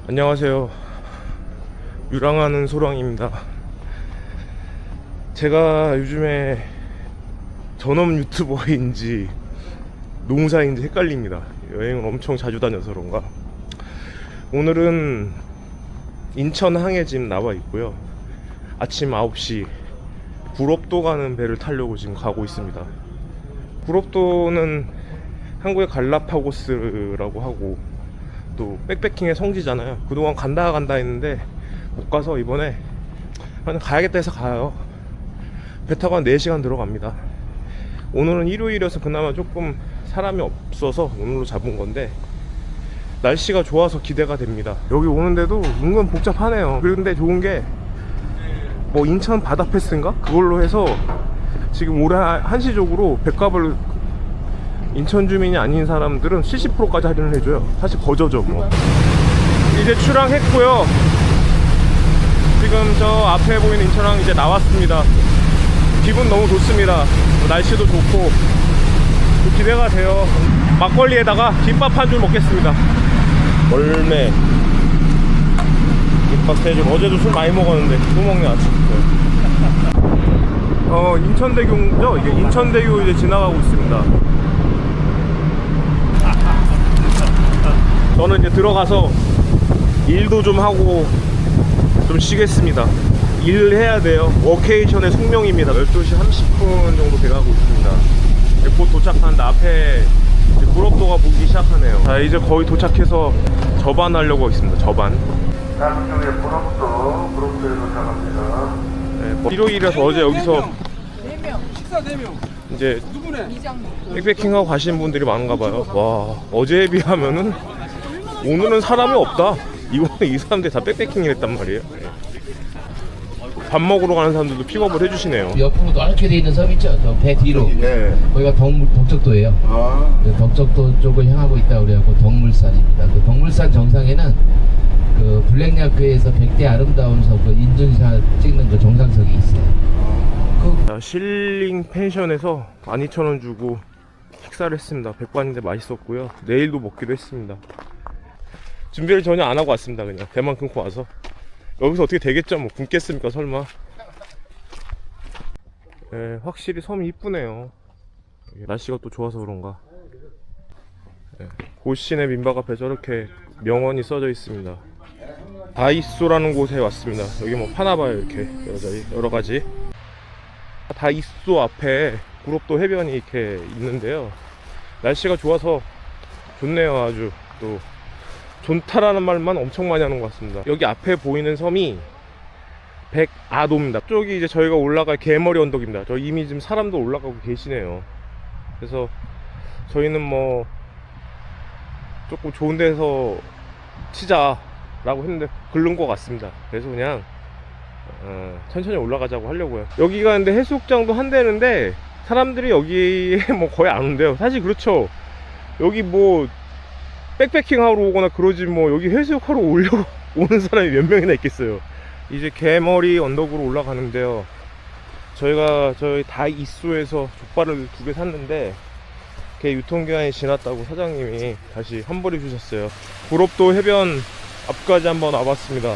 안녕하세요. 유랑하는 소랑입니다. 제가 요즘에 전업 유튜버인지 농사인지 헷갈립니다. 여행을 엄청 자주 다녀서 그런가. 오늘은 인천 항에 지금 나와 있고요. 아침 9시 불업도 가는 배를 타려고 지금 가고 있습니다. 불업도는 한국의 갈라파고스라고 하고 또 백패킹의 성지잖아요. 그동안 간다 했는데 못 가서 이번에 가야겠다 해서 가요. 배 타고 한 4시간 들어갑니다. 오늘은 일요일이어서 그나마 조금 사람이 없어서 오늘로 잡은 건데 날씨가 좋아서 기대가 됩니다. 여기 오는데도 은근 복잡하네요. 그런데 좋은 게 뭐 인천 바다 패스인가? 그걸로 해서 지금 올해 한시적으로 백값을 인천 주민이 아닌 사람들은 70%까지 할인을 해줘요. 사실 거저죠 뭐. 이제 출항했고요. 지금 저 앞에 보이는 인천항 이제 나왔습니다. 기분 너무 좋습니다. 날씨도 좋고 기대가 돼요. 막걸리에다가 김밥 한 줄 먹겠습니다. 월매 김밥 3줄. 어제도 술 많이 먹었는데 또 먹네 아침부터. 인천대교죠? 이게 인천대교 이제 지나가고 있습니다. 저는 이제 들어가서 일도 좀 하고 좀 쉬겠습니다. 일해야 돼요. 워케이션의 숙명입니다. 12시 30분 정도 돼가고 있습니다. 곧 도착하는데 앞에 불업도가 보기 시작하네요. 자, 이제 거의 도착해서 접안하려고 하겠습니다. 접안. 다음 중에 불업도에 도착합니다. 네, 일요일이라서 어제 여기서 4명, 식사 4명. 이제 누구네? 백패킹하고 가시는 분들이 많은가봐요. 와, 어제에 비하면은 오늘은 사람이 없다. 이번에 이 사람들이 다 백패킹을 했단 말이에요. 네. 밥 먹으러 가는 사람들도 픽업을 해주시네요. 옆으로 넓게 돼 있는 섬 있죠? 저 배 뒤로. 네. 거기가 덕적도예요. 아. 덕적도 쪽을 향하고 있다 그래갖고 덕물산입니다. 그 덕물산 정상에는 그 블랙야크에서 100대 아름다운 섬 그 인증샷 찍는 그 정상석이 있어요. 자, 실링 펜션에서 12,000원 주고 식사를 했습니다. 백반인데 맛있었고요. 내일도 먹기로 했습니다. 준비를 전혀 안 하고 왔습니다. 그냥 배만 끊고 와서. 여기서 어떻게 되겠죠? 뭐 굶겠습니까 설마. 네, 확실히 섬이 이쁘네요. 날씨가 또 좋아서 그런가. 네, 고시내 민박 앞에 저렇게 명언이 써져 있습니다. 다이소라는 곳에 왔습니다. 여기 뭐 파나봐요. 이렇게 여러가지. 다이소 앞에 구롭도 해변이 이렇게 있는데요. 날씨가 좋아서 좋네요. 아주 또 좋다라는 말만 엄청 많이 하는 것 같습니다. 여기 앞에 보이는 섬이 백아도입니다. 쪽이 이제 저희가 올라갈 개머리 언덕입니다. 저 이미 지금 사람도 올라가고 계시네요. 그래서 저희는 뭐 조금 좋은 데서 치자라고 했는데 글른 것 같습니다. 그래서 그냥 천천히 올라가자고 하려고요. 여기가 근데 해수욕장도 한대는데 사람들이 여기에 뭐 거의 안 온대요. 사실 그렇죠. 여기 뭐 백패킹 하러 오거나 그러지 뭐 여기 해수욕하러 오려고 오는 사람이 몇 명이나 있겠어요. 이제 개머리 언덕으로 올라가는데요. 저희가 저희 다이소에서 족발을 2개 샀는데 걔 유통기한이 지났다고 사장님이 다시 환불해 주셨어요. 구롭도 해변 앞까지 한번 와봤습니다.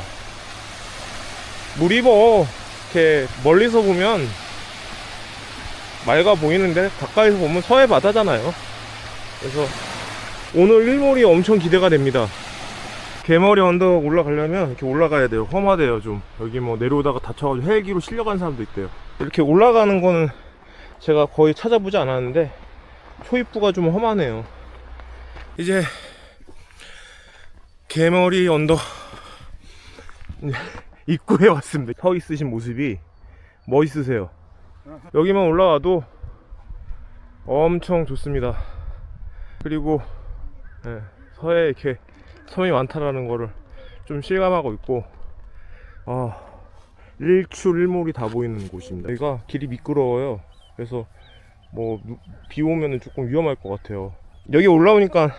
물이 뭐 이렇게 멀리서 보면 맑아 보이는데 가까이서 보면 서해 바다잖아요. 그래서 오늘 일몰이 엄청 기대가 됩니다. 개머리 언덕 올라가려면 이렇게 올라가야 돼요. 험하대요 좀. 여기 뭐 내려오다가 다쳐가지고 헬기로 실려간 사람도 있대요. 이렇게 올라가는 거는 제가 거의 찾아보지 않았는데 초입부가 좀 험하네요. 이제 개머리 언덕 입구에 왔습니다. 서 있으신 모습이 멋있으세요. 여기만 올라와도 엄청 좋습니다. 그리고 서해에 이렇게 섬이 많다라는 거를 좀 실감하고 있고, 일출일몰이 다 보이는 곳입니다. 여기가 길이 미끄러워요. 그래서 뭐 비 오면은 조금 위험할 것 같아요. 여기 올라오니까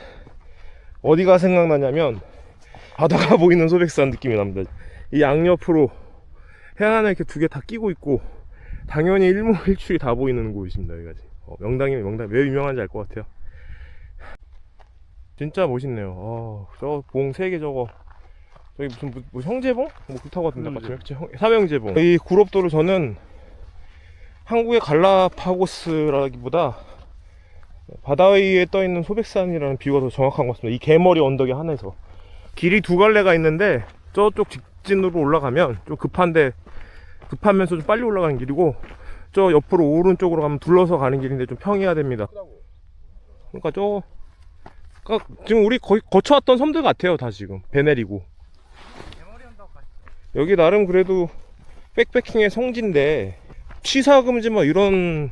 어디가 생각나냐면 바다가 보이는 소백산 느낌이 납니다. 이 양옆으로 해안에 이렇게 2개 다 끼고 있고 당연히 일몰일출이 다 보이는 곳입니다. 여기까지. 명당이면 명당. 왜 유명한지 알 것 같아요. 진짜 멋있네요. 저 봉 3개 저거 저기 무슨 뭐 형제봉? 뭐 그렇다고 하던데 맞죠? 그치? 삼형제봉. 이 구롭도를 저는 한국의 갈라파고스라기보다 바다 위에 떠있는 소백산이라는 비유가 더 정확한 것 같습니다. 이 개머리 언덕에 한해서 길이 두 갈래가 있는데 저쪽 직진으로 올라가면 좀 급하면서 좀 빨리 올라가는 길이고, 저 옆으로 오른쪽으로 가면 둘러서 가는 길인데 좀 평이해야 됩니다. 그러니까 지금 우리 거의 거쳐왔던 섬들 같아요. 다 지금 배 내리고. 여기 나름 그래도 백패킹의 성지인데 취사금지 뭐 이런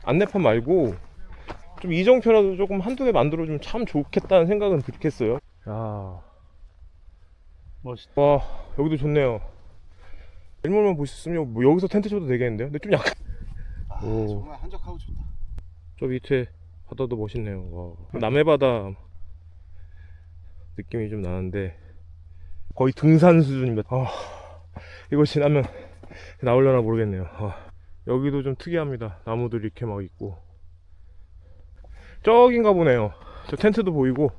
안내판 말고 좀 이정표라도 조금 한두 개 만들어주면 참 좋겠다는 생각은 들겠어요. 야, 멋있다. 와, 여기도 좋네요. 일몰만 보셨으면 뭐 여기서 텐트 쳐도 되겠는데요? 근데 좀 약간 오. 정말 한적하고 좋다. 저 밑에 바다도 멋있네요. 와. 남해바다 느낌이 좀 나는데 거의 등산 수준입니다. 이거 지나면 나오려나 모르겠네요. 여기도 좀 특이합니다. 나무들이 이렇게 막 있고. 저긴가 보네요. 저 텐트도 보이고.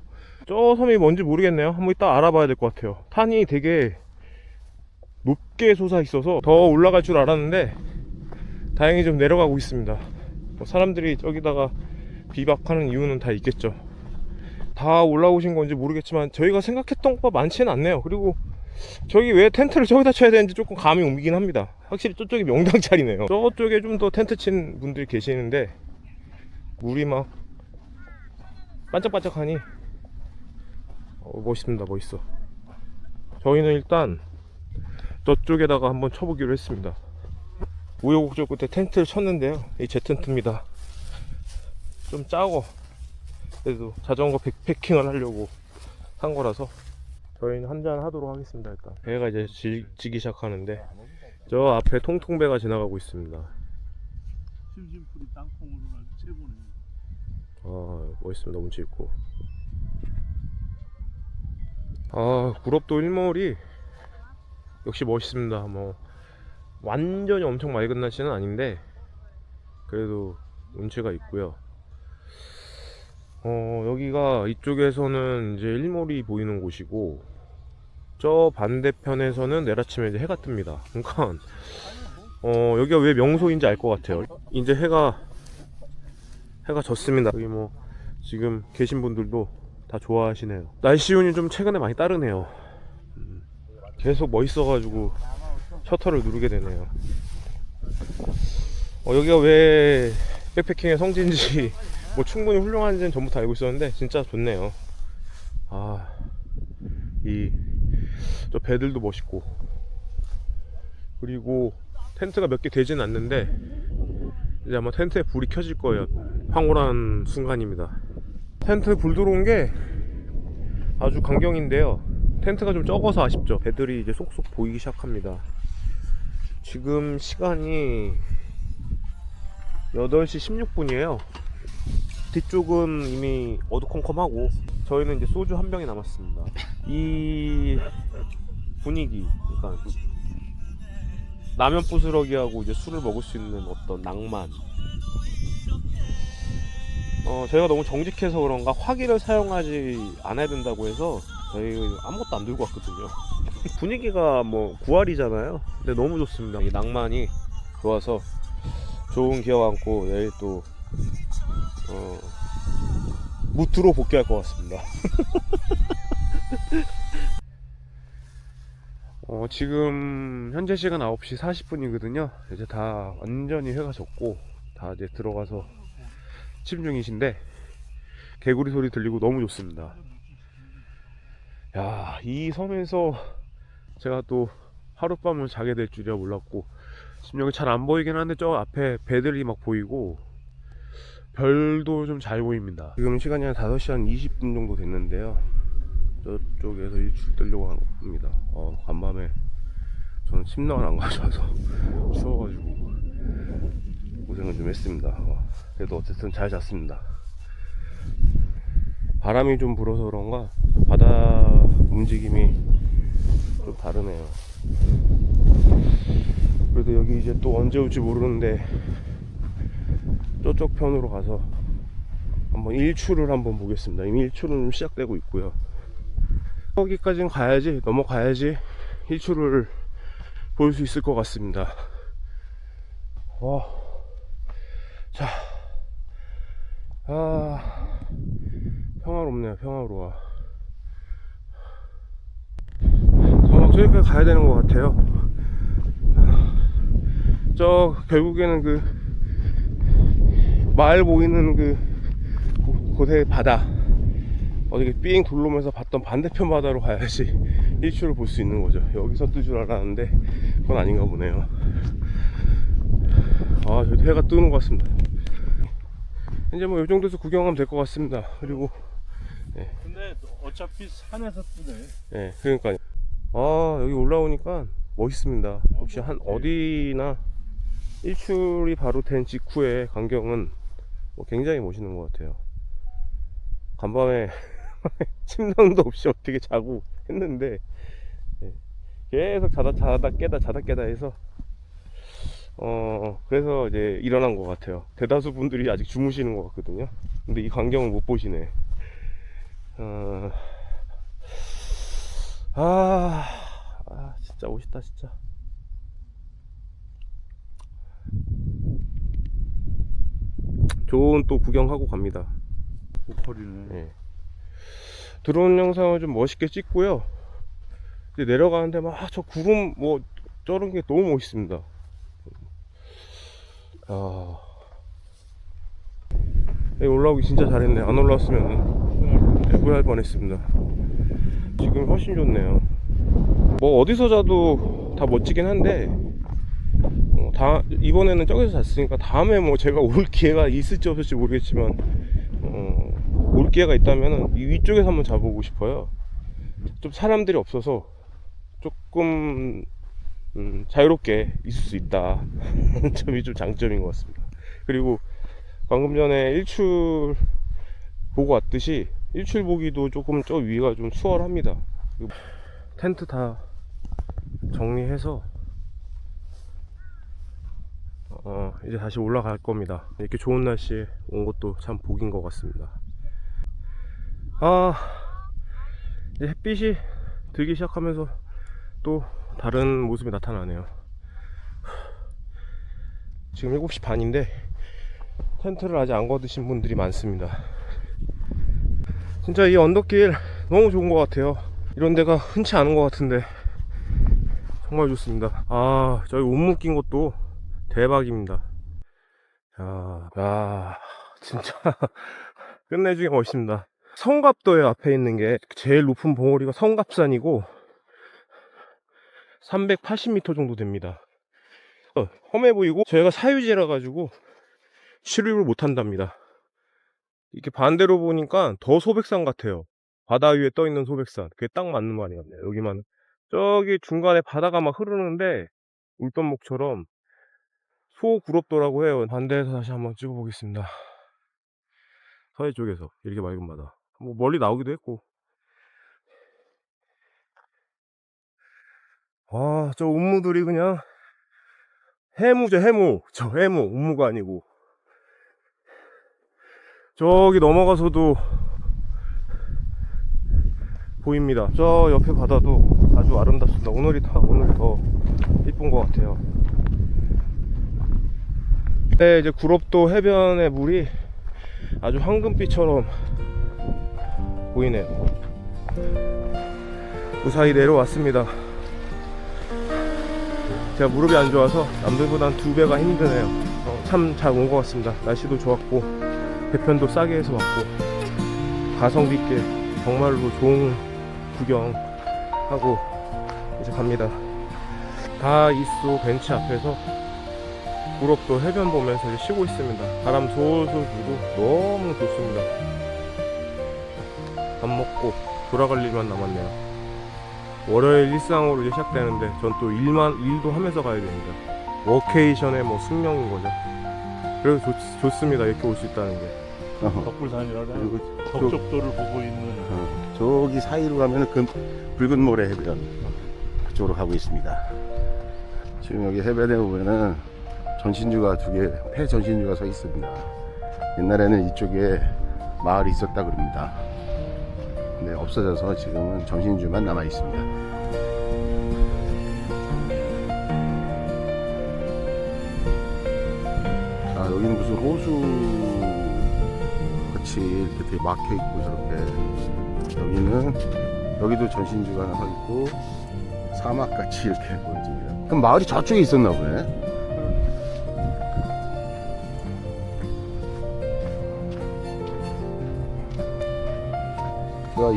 저 섬이 뭔지 모르겠네요. 한번 이따 알아봐야 될 것 같아요. 탄이 되게 높게 솟아 있어서 더 올라갈 줄 알았는데 다행히 좀 내려가고 있습니다. 뭐 사람들이 저기다가 비박하는 이유는 다 있겠죠. 다 올라오신 건지 모르겠지만 저희가 생각했던 것보다 많지는 않네요. 그리고 저기 왜 텐트를 저기다 쳐야 되는지 조금 감이 옮기긴 합니다. 확실히 저쪽이 명당 자리네요. 저쪽에 좀 더 텐트 친 분들이 계시는데 물이 막 반짝반짝하니 멋있습니다. 멋있어. 저희는 일단 저쪽에다가 한번 쳐보기로 했습니다. 우여곡절 끝에 텐트를 쳤는데요. 이 제 텐트입니다. 좀 작어. 그래도 자전거 백패킹을 하려고 산 거라서 저희는 한잔 하도록 하겠습니다. 일단 배가 이제 지기 시작하는데 저 앞에 통통배가 지나가고 있습니다. 심심풀이 땅콩으로 아주 최고네. 멋있습니다. 너무 재밌고. 구롭도 일몰이 역시 멋있습니다. 뭐 완전히 엄청 맑은 날씨는 아닌데 그래도 운치가 있고요. 여기가 이쪽에서는 이제 일몰이 보이는 곳이고 저 반대편에서는 내일 아침에 이제 해가 뜹니다. 그러니까 여기가 왜 명소인지 알 것 같아요. 이제 해가 졌습니다. 여기 뭐 지금 계신 분들도 다 좋아하시네요. 날씨 운이 좀 최근에 많이 따르네요. 계속 멋있어가지고 셔터를 누르게 되네요. 여기가 왜 백패킹의 성지인지 뭐 충분히 훌륭한지는 전부터 알고 있었는데 진짜 좋네요. 저 배들도 멋있고, 그리고 텐트가 몇 개 되진 않는데 이제 아마 텐트에 불이 켜질 거예요. 황홀한 순간입니다. 텐트 불 들어온 게 아주 강경인데요. 텐트가 좀 적어서 아쉽죠. 배들이 이제 쏙쏙 보이기 시작합니다. 지금 시간이 8시 16분이에요 뒤쪽은 이미 어두컴컴하고 저희는 이제 소주 한 병이 남았습니다. 이 분위기, 그러니까 라면 부스러기하고 이제 술을 먹을 수 있는 어떤 낭만. 저희가 너무 정직해서 그런가 화기를 사용하지 않아야 된다고 해서 저희 아무것도 안 들고 왔거든요. 분위기가 뭐 9월이잖아요. 근데 너무 좋습니다. 이 낭만이 좋아서 좋은 기억 안고 내일 또 무트로 복귀할 것 같습니다. 지금 현재 시간 9시 40분이거든요 이제 다 완전히 해가 졌고 다 이제 들어가서 취침 중이신데 개구리 소리 들리고 너무 좋습니다. 야, 이 섬에서 제가 또 하룻밤을 자게 될 줄이야 몰랐고, 지금 여기 잘 안 보이긴 한데 저 앞에 배들이 막 보이고 별도 좀 잘 보입니다. 지금 시간이 한 5시 한 20분 정도 됐는데요. 저쪽에서 일출 뜨려고 합니다. 간밤에 저는 침낭을 안 가져와서 추워가지고 고생을 좀 했습니다. 그래도 어쨌든 잘 잤습니다. 바람이 좀 불어서 그런가 바다 움직임이 좀 다르네요. 그래도 여기 이제 또 언제 올지 모르는데 저쪽 편으로 가서 한번 일출을 한번 보겠습니다. 이미 일출은 시작되고 있고요. 거기까지는 가야지, 넘어가야지 일출을 볼 수 있을 것 같습니다. 자, 평화롭네요. 평화로워. 정말 저기까지 가야 되는 것 같아요. 저 결국에는 그 마을 보이는 그 곳의 바다, 어디 삥 둘러오면서 봤던 반대편 바다로 가야지 일출을 볼 수 있는 거죠. 여기서 뜰 줄 알았는데 그건 아닌가 보네요. 저기 해가 뜨는 것 같습니다. 이제 뭐 이 정도에서 구경하면 될 것 같습니다. 그리고 근데 어차피 산에서 뜨네. 그러니까요. 여기 올라오니까 멋있습니다. 혹시 한 어디나 일출이 바로 된 직후의 광경은 뭐 굉장히 멋있는 것 같아요. 간밤에 침낭도 없이 어떻게 자고 했는데 계속 자다 깨다 해서 그래서 이제 일어난 것 같아요. 대다수 분들이 아직 주무시는 것 같거든요. 근데 이 광경을 못 보시네. 진짜 멋있다 진짜. 좋은 또 구경하고 갑니다. 보컬이네. 드론 영상을 좀 멋있게 찍고요. 이제 내려가는데 막 저 구름 뭐 저런 게 너무 멋있습니다. 여기 올라오기 진짜 잘했네. 안 올라왔으면 후회할 뻔했습니다. 지금 훨씬 좋네요. 뭐 어디서 자도 다 멋지긴 한데 이번에는 저기서 잤으니까 다음에 뭐 제가 올 기회가 있을지 없을지 모르겠지만 올 기회가 있다면 이 위쪽에서 한번 자보고 싶어요. 좀 사람들이 없어서 조금 자유롭게 있을 수 있다. 점이 좀 장점인 것 같습니다. 그리고 방금 전에 일출 보고 왔듯이 일출 보기도 조금 저 위가 좀 수월합니다. 텐트 다 정리해서 이제 다시 올라갈 겁니다. 이렇게 좋은 날씨에 온 것도 참 복인 것 같습니다. 이제 햇빛이 들기 시작하면서 또 다른 모습이 나타나네요. 지금 7시 반인데 텐트를 아직 안 걷으신 분들이 많습니다. 진짜 이 언덕길 너무 좋은 것 같아요. 이런 데가 흔치 않은 것 같은데 정말 좋습니다. 저기 옷 묶인 것도 대박입니다. 진짜 끝내주기 멋있습니다. 성갑도에 앞에 있는 게 제일 높은 봉우리가 성갑산이고 380m 정도 됩니다. 험해 보이고 저희가 사유지라 가지고 출입을 못 한답니다. 이렇게 반대로 보니까 더 소백산 같아요. 바다 위에 떠 있는 소백산. 그게 딱 맞는 말이 같네요. 여기만 저기 중간에 바다가 막 흐르는데 울던목처럼 소구럽도라고 해요. 반대에서 다시 한번 찍어 보겠습니다. 서해 쪽에서 이렇게 맑은 바다. 뭐 멀리 나오기도 했고. 저 운무들이 그냥 해무죠, 해무. 저 해무, 운무가 아니고. 저기 넘어가서도 보입니다. 저 옆에 바다도 아주 아름답습니다. 오늘이 더 이쁜 것 같아요. 네, 이제 구럽도 해변의 물이 아주 황금빛처럼 보이네요. 무사히 내려왔습니다. 제가 무릎이 안 좋아서 남들보단 2배가 힘드네요. 참 잘 온 것 같습니다. 날씨도 좋았고 배편도 싸게 해서 왔고 가성비 있게 정말로 좋은 구경하고 이제 갑니다. 다이소 벤치 앞에서 구럽도 해변 보면서 이제 쉬고 있습니다. 바람 솔솔 불고 너무 좋습니다. 밥 먹고 돌아갈 일만 남았네요. 월요일 일상으로 이제 시작되는데 전 또 일도 하면서 가야 됩니다. 워케이션의 뭐 숙명인 거죠. 그래서 좋습니다. 이렇게 올 수 있다는 게. 덕불산이라잖아요. 덕적도를 보고 있는. 저기 사이로 가면 붉은 모래 해변 그쪽으로 가고 있습니다. 지금 여기 해변에 보면은 전신주가 2개, 폐 전신주가 서 있습니다. 옛날에는 이쪽에 마을이 있었다 그럽니다. 네, 없어져서 지금은 전신주만 남아 있습니다. 아, 여기는 무슨 호수 같이 이렇게 되게 막혀 있고 저렇게, 여기도 전신주가 하나 서 있고 사막 같이 이렇게 보여집니다. 그럼 마을이 저쪽에 있었나 보네.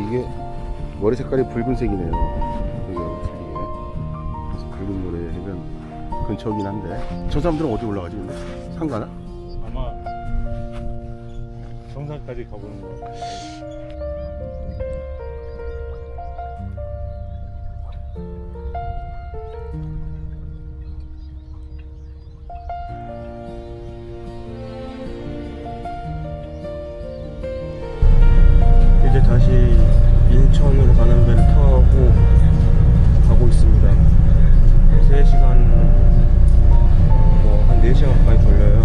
이게 머리 색깔이 붉은색이네요. 여기하고 틀리게. 그래서 붉은 모래 해변 근처이긴 한데, 저 사람들은 어디 올라가지? 근데 산 가나? 아마 정상까지 가보는 것 같아요. 이제 다시 인천으로 가는 배를 타고 가고 있습니다. 3시간, 한 4시간 가까이 걸려요.